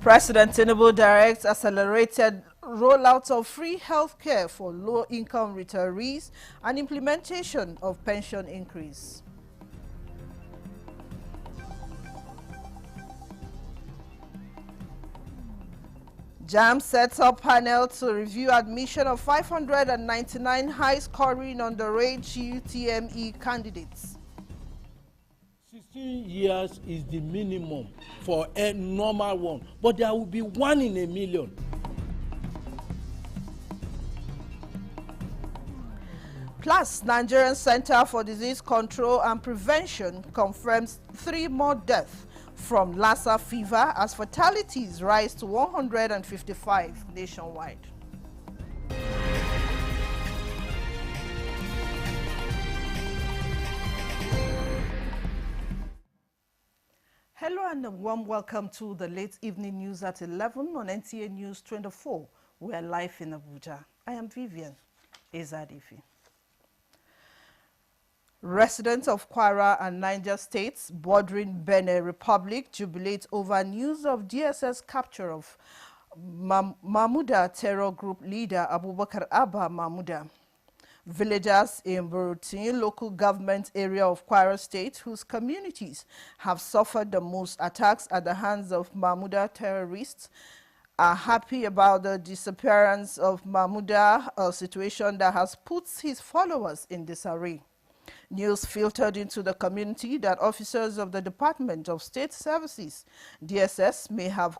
President Tinubu directs accelerated rollout of free healthcare for low-income retirees and implementation of pension increase. JAMB sets up panel to review admission of 599 high-scoring underage UTME candidates. 16 years is the minimum for a normal one, but there will be 1 in a million. Plus, Nigerian Center for Disease Control and Prevention confirms 3 more deaths from Lassa fever as fatalities rise to 155 nationwide. Hello and a warm welcome to the late evening news at 11 on NTA News 24. We are live in Abuja. I am Vivian Ezadifi. Residents of Kwara and Niger states bordering Benin Republic jubilate over news of DSS capture of Mahmuda terror group leader Abubakar Abba Mahmuda. Villagers in Burutin local government area of Kwara State, whose communities have suffered the most attacks at the hands of Mahmuda terrorists, are happy about the disappearance of Mahmuda, a situation that has put his followers in disarray. News filtered into the community that officers of the Department of State Services, DSS, may have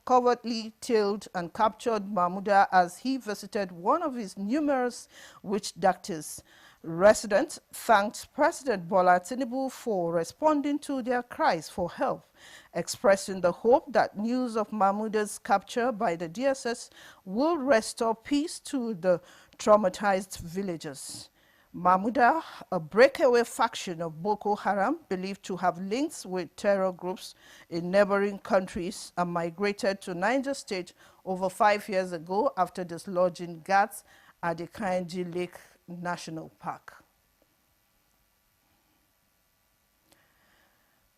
covertly tailed and captured Mahmuda as he visited one of his numerous witch doctors. Residents thanked President Bola Tinubu for responding to their cries for help, expressing the hope that news of Mahmuda's capture by the DSS will restore peace to the traumatized villagers. Mahmuda, a breakaway faction of Boko Haram believed to have links with terror groups in neighboring countries, and migrated to Niger State over 5 years ago after dislodging guards at the Kainji Lake National Park.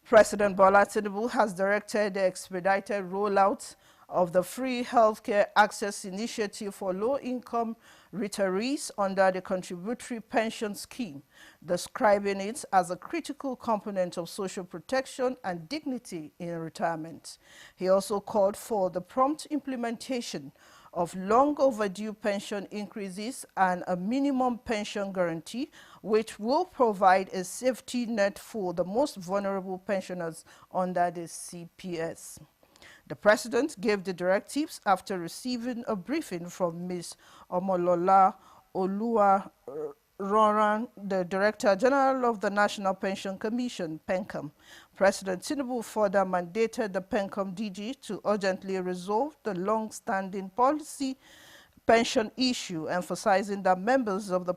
President Bola Tinubu has directed the expedited rollout of the Free Healthcare Access Initiative for low-income retirees under the Contributory Pension Scheme, describing it as a critical component of social protection and dignity in retirement. He also called for the prompt implementation of long overdue pension increases and a minimum pension guarantee, which will provide a safety net for the most vulnerable pensioners under the CPS. The president gave the directives after receiving a briefing from Ms. Omolola Oluwaroran, the Director General of the National Pension Commission, PENCOM. President Tinubu further mandated the PENCOM DG to urgently resolve the long-standing policy pension issue, emphasizing that members of the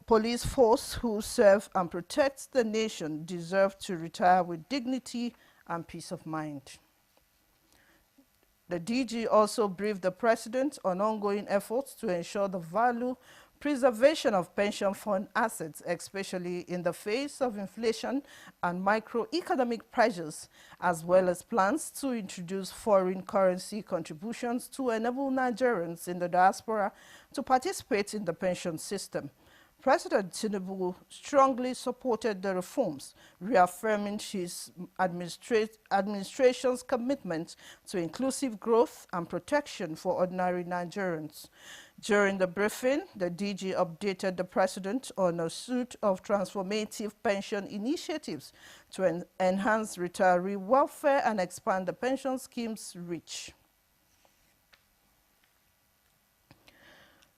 police force who serve and protect the nation deserve to retire with dignity and peace of mind. The DG also briefed the President on ongoing efforts to ensure the value preservation of pension fund assets, especially in the face of inflation and microeconomic pressures, as well as plans to introduce foreign currency contributions to enable Nigerians in the diaspora to participate in the pension system. President Tinubu strongly supported the reforms, reaffirming his administration's commitment to inclusive growth and protection for ordinary Nigerians. During the briefing, the DG updated the president on a suite of transformative pension initiatives to enhance retiree welfare and expand the pension scheme's reach.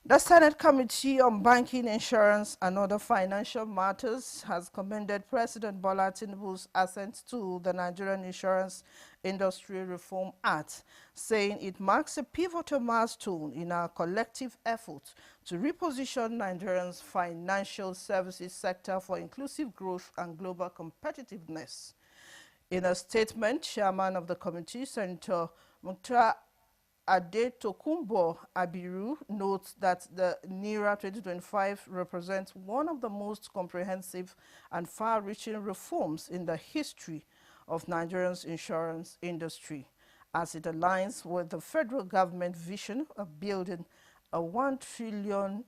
The Senate Committee on Banking, Insurance and Other Financial Matters has commended President Bola Tinubu's assent to the Nigerian Insurance Industry Reform Act, saying it marks a pivotal milestone in our collective efforts to reposition Nigeria's financial services sector for inclusive growth and global competitiveness. In a statement, Chairman of the committee, Senator Mukhtar Adetokunbo Abiru, notes that the NIRA 2025 represents one of the most comprehensive and far-reaching reforms in the history of Nigeria's insurance industry. as it aligns with the federal government vision of building a $1 trillion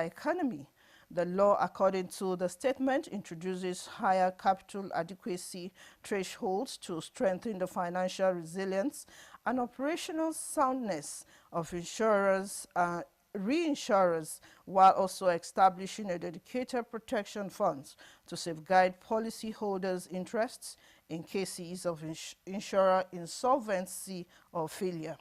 economy. The law, according to the statement, introduces higher capital adequacy thresholds to strengthen the financial resilience and operational soundness of reinsurers, while also establishing a dedicated protection fund to safeguard policyholders' interests in cases of insurer insolvency or failure.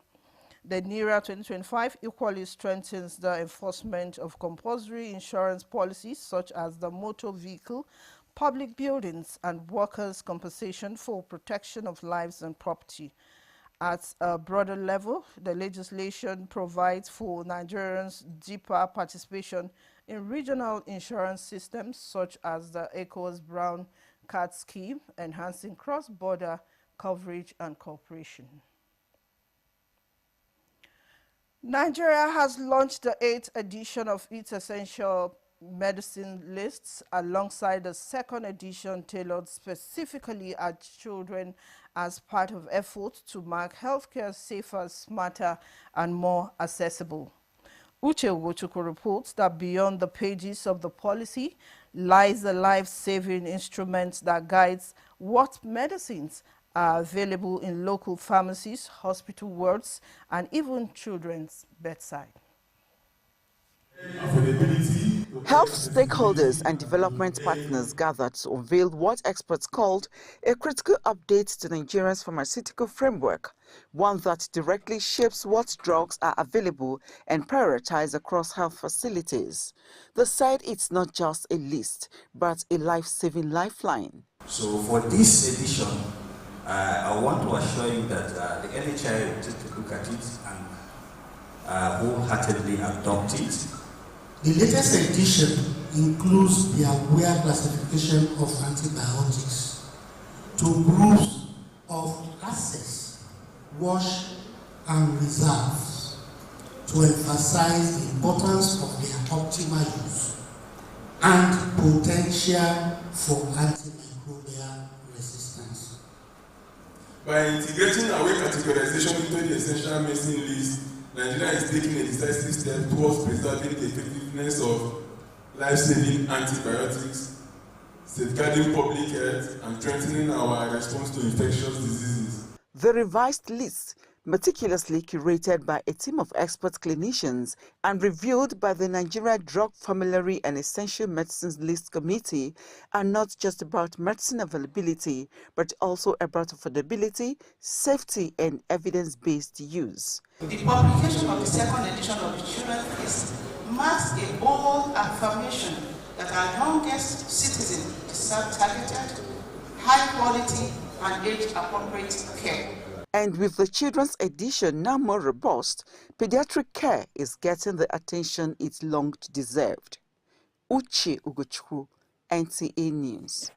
The NERA 2025 equally strengthens the enforcement of compulsory insurance policies such as the motor vehicle, public buildings, and workers' compensation for protection of lives and property. At a broader level, the legislation provides for Nigerians' deeper participation in regional insurance systems such as the ECOWAS Brown Card Scheme, enhancing cross-border coverage and cooperation. Nigeria has launched the 8th edition of its essential medicine lists alongside the second edition tailored specifically at children as part of efforts to make healthcare safer, smarter, and more accessible. Uche Ugochukwu reports that beyond the pages of the policy lies a life-saving instrument that guides what medicines are available in local pharmacies, hospital wards, and even children's bedside. Health stakeholders and development partners gathered to unveil what experts called a critical update to Nigeria's pharmaceutical framework, one that directly shapes what drugs are available and prioritized across health facilities. They said it's not just a list, but a life-saving lifeline. So for this edition, I want to assure you that the NHI will take a look at it and wholeheartedly adopt it. The latest edition includes the aware classification of antibiotics to groups of access, wash, and reserves to emphasize the importance of their optimal use and potential for antimicrobial resistance. By integrating aware categorization into the essential medicine list, Nigeria is taking a decisive step towards preserving the effectiveness of life-saving antibiotics, safeguarding public health, and strengthening our response to infectious diseases. The revised list, meticulously curated by a team of expert clinicians and reviewed by the Nigeria Drug Formulary and Essential Medicines List Committee, are not just about medicine availability, but also about affordability, safety, and evidence-based use. The publication of the second edition of the Children's List marks a bold affirmation that our youngest citizens deserve targeted, high-quality, and age-appropriate care. And with the children's edition now more robust, pediatric care is getting the attention it long deserved. Uche Ugochukwu, NTA News.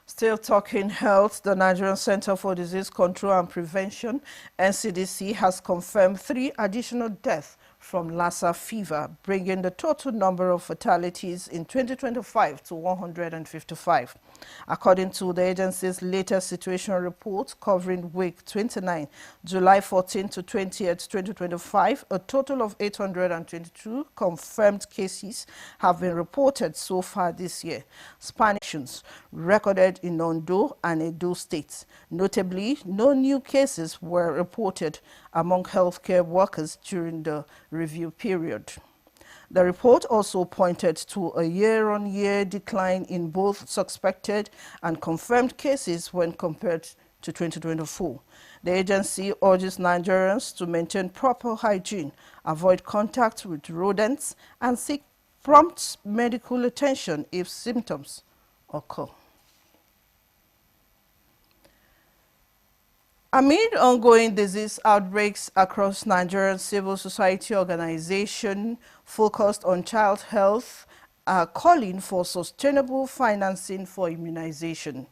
Still talking health, the Nigerian Center for Disease Control and Prevention, NCDC, has confirmed 3 additional deaths from Lassa fever, bringing the total number of fatalities in 2025 to 155. According to the agency's latest situation report covering week 29, July 14 to 20th, 2025, a total of 822 confirmed cases have been reported so far this year. Spanish recorded in Ondo and Edo states. Notably, no new cases were reported among healthcare workers during the review period. The report also pointed to a year-on-year decline in both suspected and confirmed cases when compared to 2024. The agency urges Nigerians to maintain proper hygiene, avoid contact with rodents, and seek prompt medical attention if symptoms occur. Amid ongoing disease outbreaks across Nigerian civil society organizations focused on child health are calling for sustainable financing for immunization.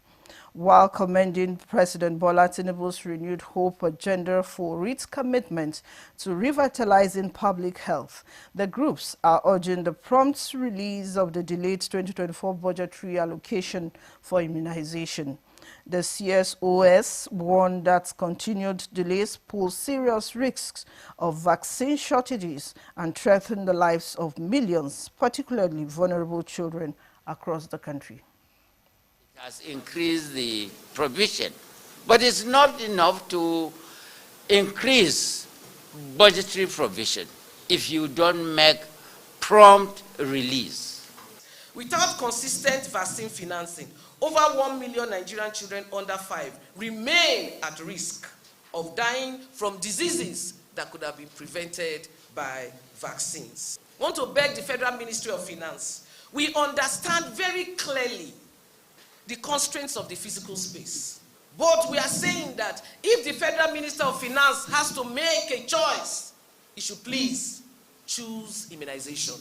While commending President Bola Tinubu's renewed hope agenda for its commitment to revitalizing public health, the groups are urging the prompt release of the delayed 2024 budgetary allocation for immunization. The CSOS warned that continued delays pose serious risks of vaccine shortages and threaten the lives of millions, particularly vulnerable children across the country. It has increased the provision, but it's not enough to increase budgetary provision if you don't make prompt release. Without consistent vaccine financing, over 1 million Nigerian children under 5 remain at risk of dying from diseases that could have been prevented by vaccines. I want to beg the Federal Ministry of Finance. We understand very clearly the constraints of the physical space. But we are saying that if the Federal Minister of Finance has to make a choice, he should please choose immunization.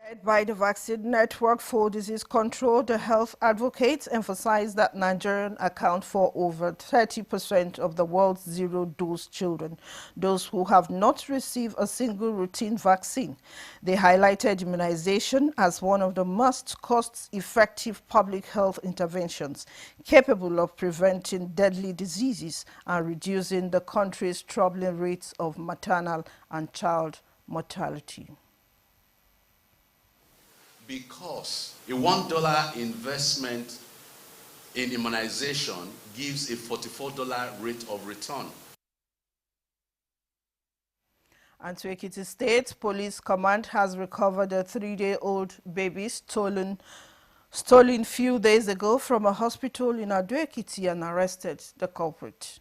Led by the Vaccine Network for Disease Control, the health advocates emphasized that Nigerians account for over 30% of the world's zero-dose children, those who have not received a single routine vaccine. They highlighted immunization as one of the most cost-effective public health interventions, capable of preventing deadly diseases and reducing the country's troubling rates of maternal and child mortality. Because a $1 investment in immunization gives a $44 rate of return. And to Ekiti State, Police Command has recovered a 3-day-old baby stolen few days ago from a hospital in Ado-Ekiti and arrested the culprit.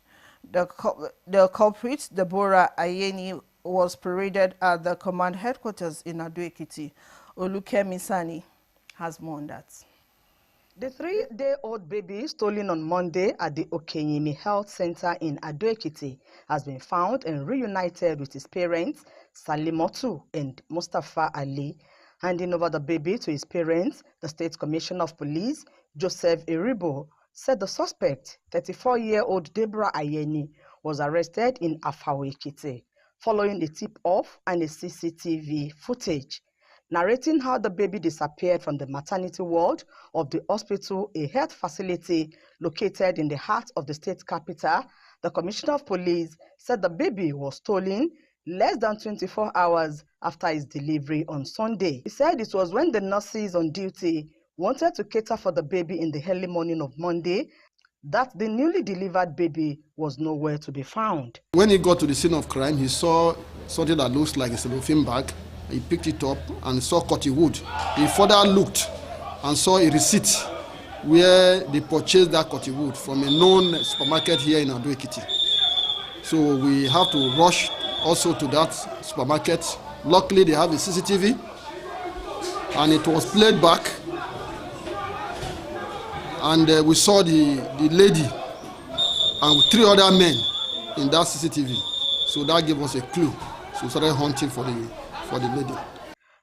The culprit, Deborah Ayeni, was paraded at the command headquarters in Ado-Ekiti. Olukemi Sani has more on that. The 3-day-old baby stolen on Monday at the Okenyimi Health Center in Ado-Ekiti has been found and reunited with his parents, Salimotu and Mustafa Ali. Handing over the baby to his parents, the State Commissioner of Police, Joseph Iribo, said the suspect, 34-year-old Deborah Ayeni, was arrested in Afawo-Ekiti following a tip-off and a CCTV footage. Narrating how the baby disappeared from the maternity ward of the hospital, a health facility located in the heart of the state capital, the Commissioner of Police said the baby was stolen less than 24 hours after his delivery on Sunday. He said it was when the nurses on duty wanted to cater for the baby in the early morning of Monday that the newly delivered baby was nowhere to be found. When he got to the scene of crime, he saw something that looks like a cellophane bag. He picked it up and saw cotton wood. He further looked and saw a receipt where they purchased that cotton wood from a known supermarket here in Ado-Ekiti. So we have to rush also to that supermarket. Luckily, they have a CCTV, and it was played back. And we saw the lady and 3 other men in that CCTV. So that gave us a clue. So we started hunting for the lady.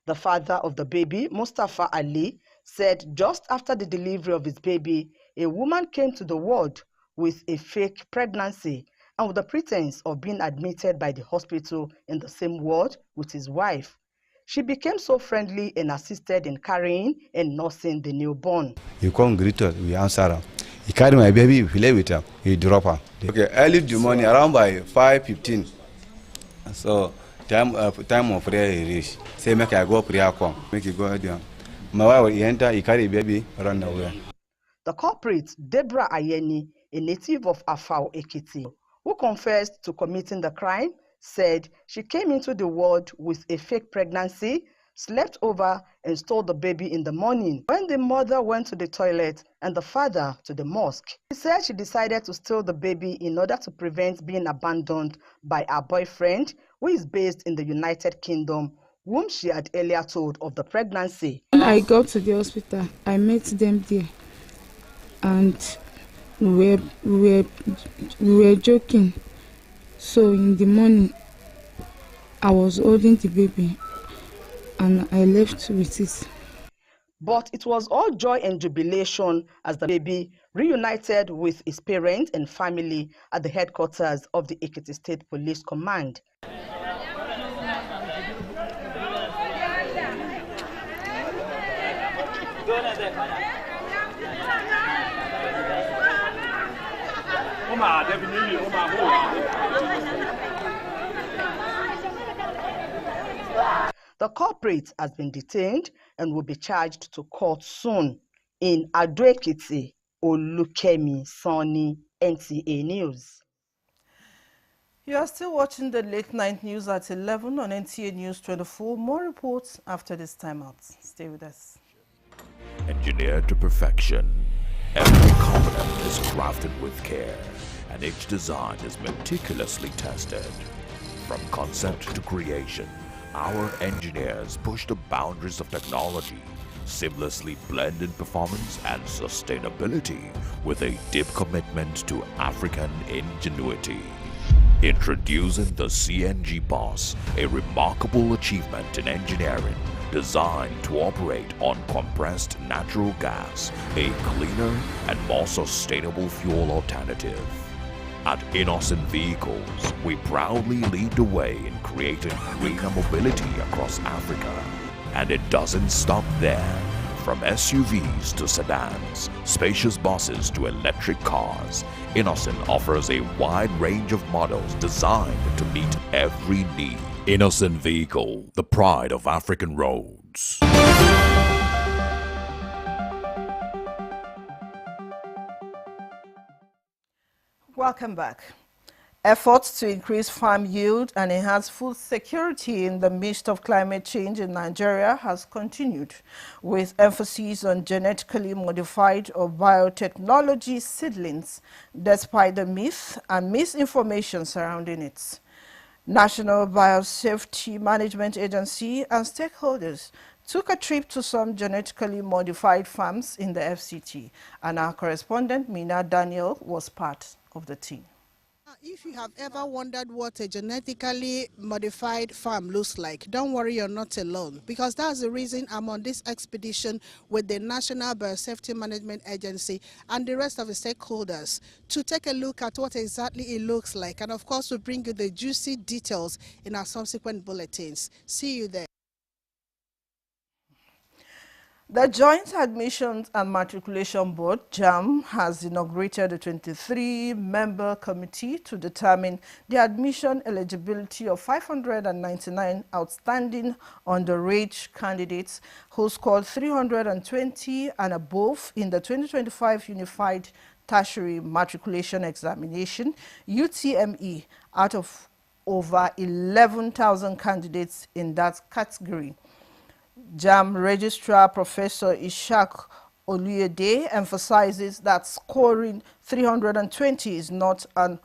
The father of the baby, Mustafa Ali, said just after the delivery of his baby, a woman came to the ward with a fake pregnancy and with the pretense of being admitted by the hospital in the same ward with his wife. She became so friendly and assisted in carrying and nursing the newborn. He come greet us, we answer her. He carried my baby, we play with her, he drop her. Okay, early in the morning, around by 5:15. So time of prayer he reach. Say make I go prayer come, make you go down. My wife he enter, he carry baby, run away. The culprit, Deborah Ayeni, a native of Afawo-Ekiti, who confessed to committing the crime, said she came into the ward with a fake pregnancy, slept over and stole the baby in the morning when the mother went to the toilet and the father to the mosque. She said she decided to steal the baby in order to prevent being abandoned by her boyfriend, who is based in the United Kingdom, whom she had earlier told of the pregnancy. When I got to the hospital, I met them there and we were joking. So in the morning, I was holding the baby and I left with it. But it was all joy and jubilation as the baby reunited with his parents and family at the headquarters of the Ekiti State Police Command. The culprit has been detained and will be charged to court soon. In Ado-Ekiti, Olukemi Sani, NTA News. You are still watching the late night news at 11 on NTA News 24. More reports after this timeout. Stay with us. Engineered to perfection, every component is crafted with care, and each design is meticulously tested. From concept to creation, our engineers push the boundaries of technology, seamlessly blend in performance and sustainability with a deep commitment to African ingenuity. Introducing the CNG Boss, a remarkable achievement in engineering designed to operate on compressed natural gas, a cleaner and more sustainable fuel alternative. At Innocent Vehicles, we proudly lead the way in creating greener mobility across Africa. And it doesn't stop there. From SUVs to sedans, spacious buses to electric cars, Innocent offers a wide range of models designed to meet every need. Innocent Vehicle, the pride of African roads. Welcome back. Efforts to increase farm yield and enhance food security in the midst of climate change in Nigeria has continued, with emphasis on genetically modified or biotechnology seedlings, despite the myth and misinformation surrounding it. National Biosafety Management Agency and stakeholders took a trip to some genetically modified farms in the FCT, and our correspondent Mina Daniel was part of the team. If you have ever wondered what a genetically modified farm looks like, don't worry, you're not alone, because that's the reason I'm on this expedition with the National Biosafety Management Agency and the rest of the stakeholders to take a look at what exactly it looks like, and of course we'll bring you the juicy details in our subsequent bulletins. See you there. The Joint Admissions and Matriculation Board, JAM, has inaugurated a 23-member committee to determine the admission eligibility of 599 outstanding underage candidates who scored 320 and above in the 2025 Unified Tertiary Matriculation Examination, UTME, out of over 11,000 candidates in that category. JAM Registrar Professor Ishak Oluyede emphasizes that scoring 320 is not an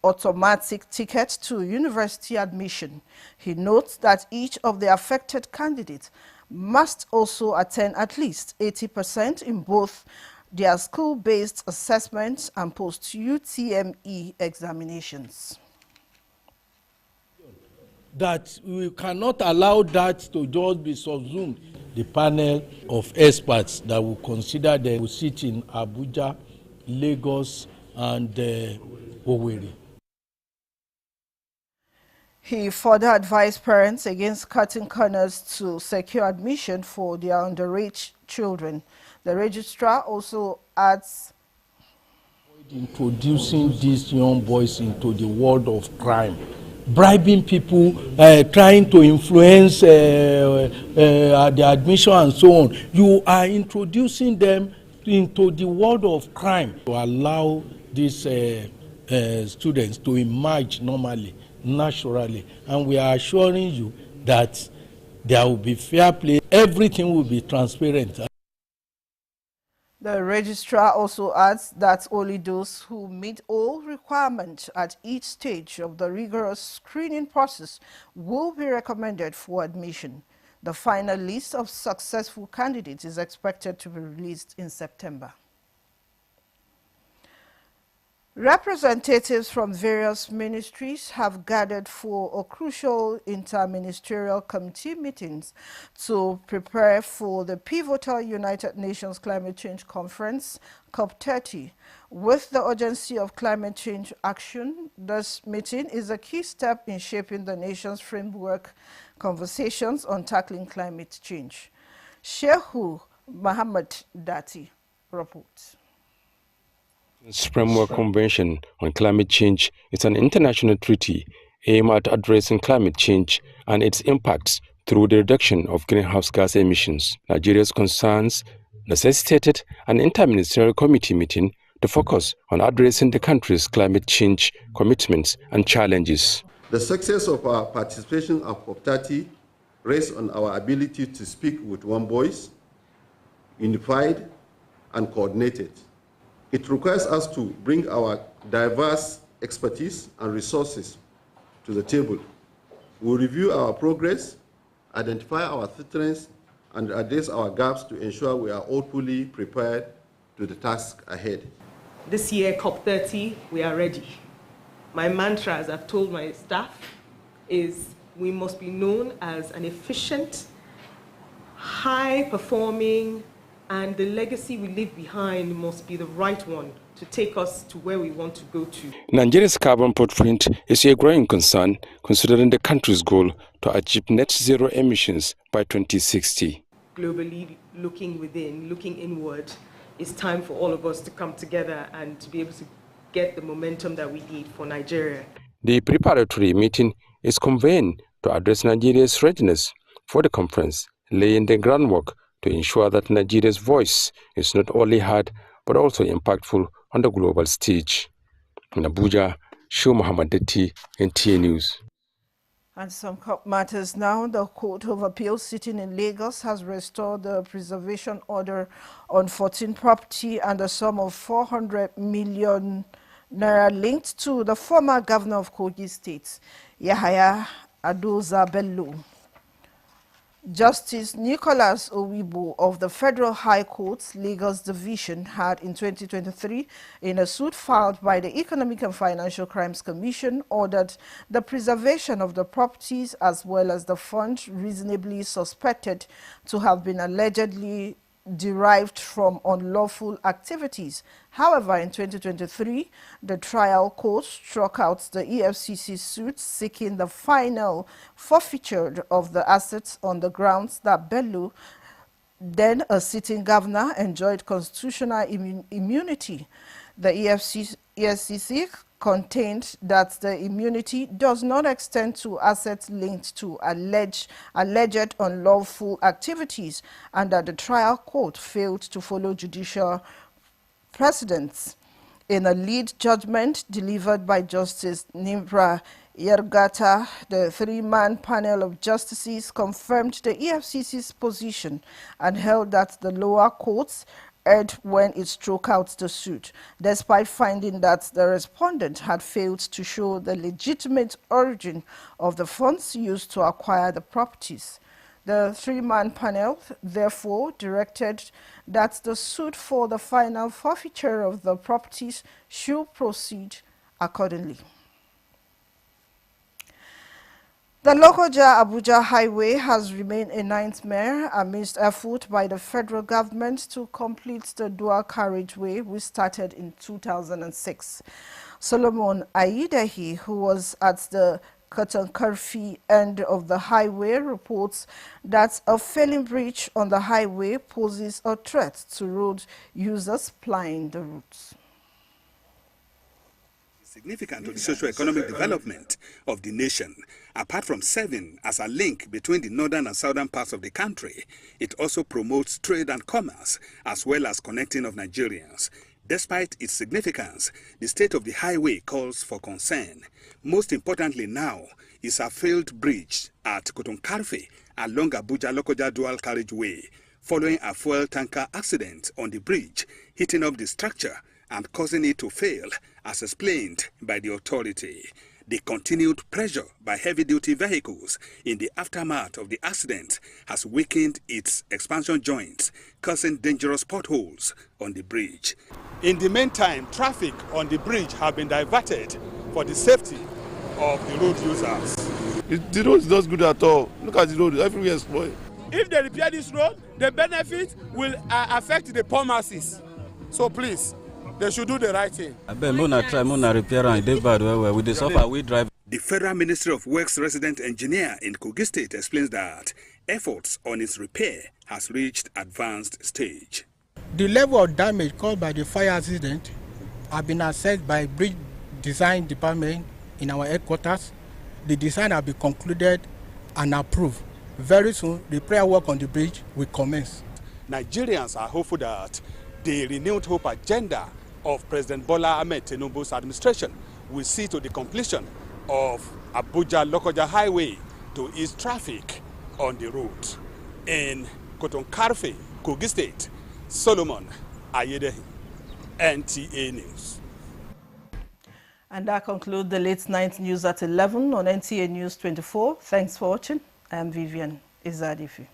automatic ticket to university admission. He notes that each of the affected candidates must also attend at least 80% in both their school-based assessments and post-UTME examinations. That we cannot allow that to just be subsumed. The panel of experts that will consider them will sit in Abuja, Lagos, and Owerri. He further advised parents against cutting corners to secure admission for their underage children. The registrar also adds, introducing these young boys into the world of crime, bribing people, trying to influence the admission and so on. You are introducing them into the world of crime to allow these students to emerge normally, naturally. And we are assuring you that there will be fair play. Everything will be transparent. The registrar also adds that only those who meet all requirements at each stage of the rigorous screening process will be recommended for admission. The final list of successful candidates is expected to be released in September. Representatives from various ministries have gathered for a crucial interministerial committee meetings to prepare for the pivotal United Nations Climate Change Conference, COP30. With the urgency of climate change action, this meeting is a key step in shaping the nation's framework conversations on tackling climate change. Shehu Muhammad Dati reports. The Framework Convention on Climate Change is an international treaty aimed at addressing climate change and its impacts through the reduction of greenhouse gas emissions. Nigeria's concerns necessitated an interministerial committee meeting to focus on addressing the country's climate change commitments and challenges. The success of our participation at COP30 rests on our ability to speak with one voice, unified and coordinated. It requires us to bring our diverse expertise and resources to the table. We'll review our progress, identify our strengths, and address our gaps to ensure we are all fully prepared to the task ahead. This year, COP30, we are ready. My mantra, as I've told my staff, is we must be known as an efficient, high-performing, and the legacy we leave behind must be the right one to take us to where we want to go to. Nigeria's carbon footprint is a growing concern, considering the country's goal to achieve net zero emissions by 2060. Globally, looking within, looking inward, it's time for all of us to come together and to be able to get the momentum that we need for Nigeria. The preparatory meeting is convened to address Nigeria's readiness for the conference, laying the groundwork to ensure that Nigeria's voice is not only heard but also impactful on the global stage. In Abuja, Shu Muhammad Detti, NTA News. And some COP matters now. The Court of Appeal sitting in Lagos has restored the preservation order on 14 property and a sum of 400 million naira linked to the former governor of Kogi State, Yahaya Adoza Bello. Justice Nicholas Owibo of the Federal High Court's Lagos Division had in 2023, in a suit filed by the Economic and Financial Crimes Commission, ordered the preservation of the properties as well as the funds reasonably suspected to have been allegedly derived from unlawful activities. However, in 2023, the trial court struck out the EFCC suit seeking the final forfeiture of the assets on the grounds that Bello, then a sitting governor, enjoyed constitutional immunity. The EFCC contained that the immunity does not extend to assets linked to alleged unlawful activities, and that the trial court failed to follow judicial precedents. In a lead judgment delivered by Justice Nimbra Yergata, the three-man panel of justices confirmed the EFCC's position and held that the lower courts erred when it struck out the suit, despite finding that the respondent had failed to show the legitimate origin of the funds used to acquire the properties. The three-man panel therefore directed that the suit for the final forfeiture of the properties should proceed accordingly. The Lokoja-Abuja highway has remained a nightmare amidst effort by the federal government to complete the dual carriageway which started in 2006. Solomon Aidahi, who was at the Katankarfi end of the highway, reports that a failing bridge on the highway poses a threat to road users plying the routes. Significant to the socio-economic development of the nation. Apart from serving as a link between the northern and southern parts of the country, it also promotes trade and commerce, as well as connecting of Nigerians. Despite its significance, the state of the highway calls for concern. Most importantly now is a failed bridge at Kotonkarfe along Abuja-Lokoja dual carriageway, following a fuel tanker accident on the bridge, hitting up the structure and causing it to fail, as explained by the authority. The continued pressure by heavy-duty vehicles in the aftermath of the accident has weakened its expansion joints, causing dangerous potholes on the bridge. In the meantime, traffic on the bridge have been diverted for the safety of the road users. The road is not good at all. Look at the road, everywhere is spoiled. If they repair this road, the benefit will affect the poor masses. So please, they should do the right thing. The Federal Ministry of Works resident engineer in Kogi State explains that efforts on its repair has reached advanced stage. The level of damage caused by the fire accident have been assessed by bridge design department in our headquarters. The design has been concluded and approved. Very soon, the prayer work on the bridge will commence. Nigerians are hopeful that the renewed hope agenda of President Bola Ahmed Tinubu's administration will see to the completion of Abuja-Lokoja Highway to ease traffic on the route. In Kotonkarfe, Kogi State, Solomon Ayedehi, NTA News. And that concludes the late night news at 11 on NTA News 24. Thanks for watching. I am Vivian Izadifi.